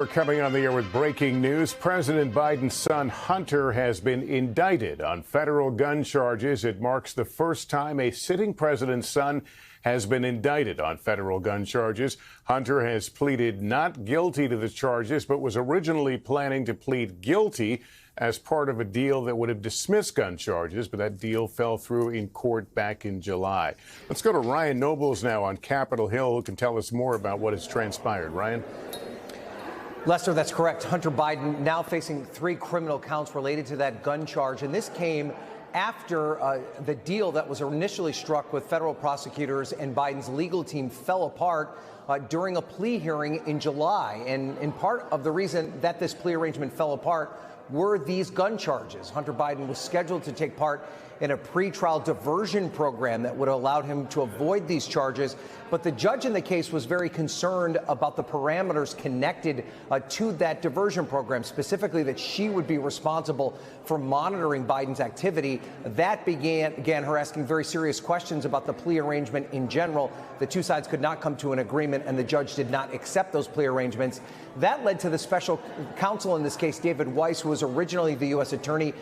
We're coming on the air with breaking news. President Biden's son, Hunter, has been indicted on federal gun charges. It marks the first time a sitting president's son has been indicted on federal gun charges. Hunter has pleaded not guilty to the charges, but was originally planning to plead guilty as part of a deal that would have dismissed gun charges, but that deal fell through in court back in July. Let's go to Ryan Nobles now on Capitol Hill, who can tell us more about what has transpired. Ryan? Lester, that's correct. Hunter Biden now facing 3 criminal counts related to that gun charge. And this came after the deal that was initially struck with federal prosecutors and Biden's legal team fell apart during a plea hearing in July. And part of the reason that this plea arrangement fell apart were these gun charges. Hunter Biden was scheduled to take part in a pretrial diversion program that would have allowed him to avoid these charges. But the judge in the case was very concerned about the parameters connected to that diversion program, specifically that she would be responsible for monitoring Biden's activity. That began her asking very serious questions about the plea arrangement in general. The two sides could not come to an agreement, and the judge did not accept those plea arrangements. That led to the special counsel in this case, David Weiss, who was originally the U.S. attorney,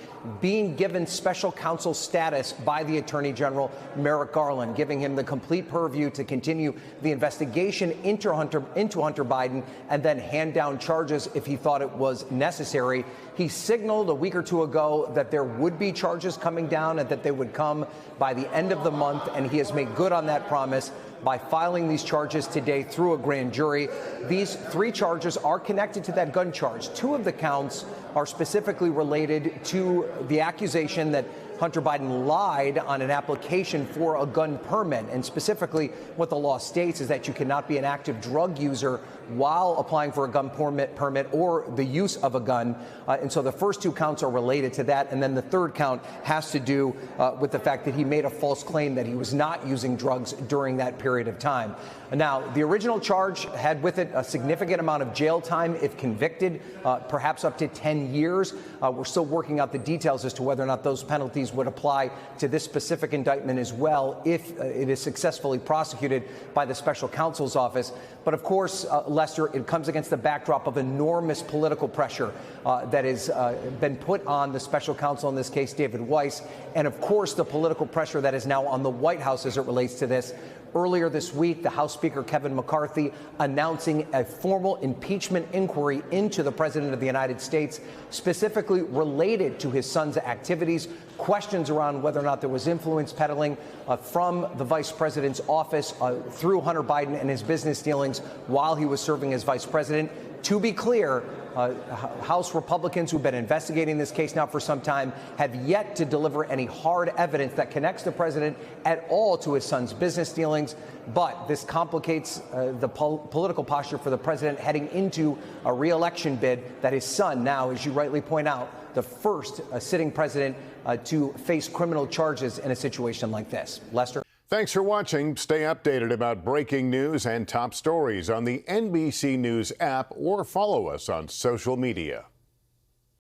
being given special counsel status by the Attorney General Merrick Garland, giving him the complete purview to continue the investigation into Hunter Biden and then hand down charges if he thought it was necessary. He signaled a week or two ago that there would be charges coming down and that they would come by the end of the month, and he has made good on that promise by filing these charges today through a grand jury. These 3 charges are connected to that gun charge. 2 of the counts are specifically related to the accusation that Hunter Biden lied on an application for a gun permit. And specifically, what the law states is that you cannot be an active drug user while applying for a gun permit or the use of a gun. And so the first 2 counts are related to that. And then the 3rd count has to do with the fact that he made a false claim that he was not using drugs during that period of time. Now, the original charge had with it a significant amount of jail time if convicted, perhaps up to 10 years. We're still working out the details as to whether or not those penalties would apply to this specific indictment as well if it is successfully prosecuted by the special counsel's office. But of course, Lester, it comes against the backdrop of enormous political pressure that has been put on the special counsel, in this case, David Weiss, and of course, the political pressure that is now on the White House as it relates to this. Earlier this week, the House Speaker Kevin McCarthy announcing a formal impeachment inquiry into the President of the United States, specifically related to his son's activities, questions around whether or not there was influence peddling from the vice president's office through Hunter Biden and his business dealings while he was serving as vice president. To be clear, House Republicans who've been investigating this case now for some time have yet to deliver any hard evidence that connects the president at all to his son's business dealings. But this complicates the political posture for the president heading into a re-election bid that his son, now, as you rightly point out, the first sitting president to face criminal charges in a situation like this. Lester? Thanks for watching. Stay updated about breaking news and top stories on the NBC News app or follow us on social media.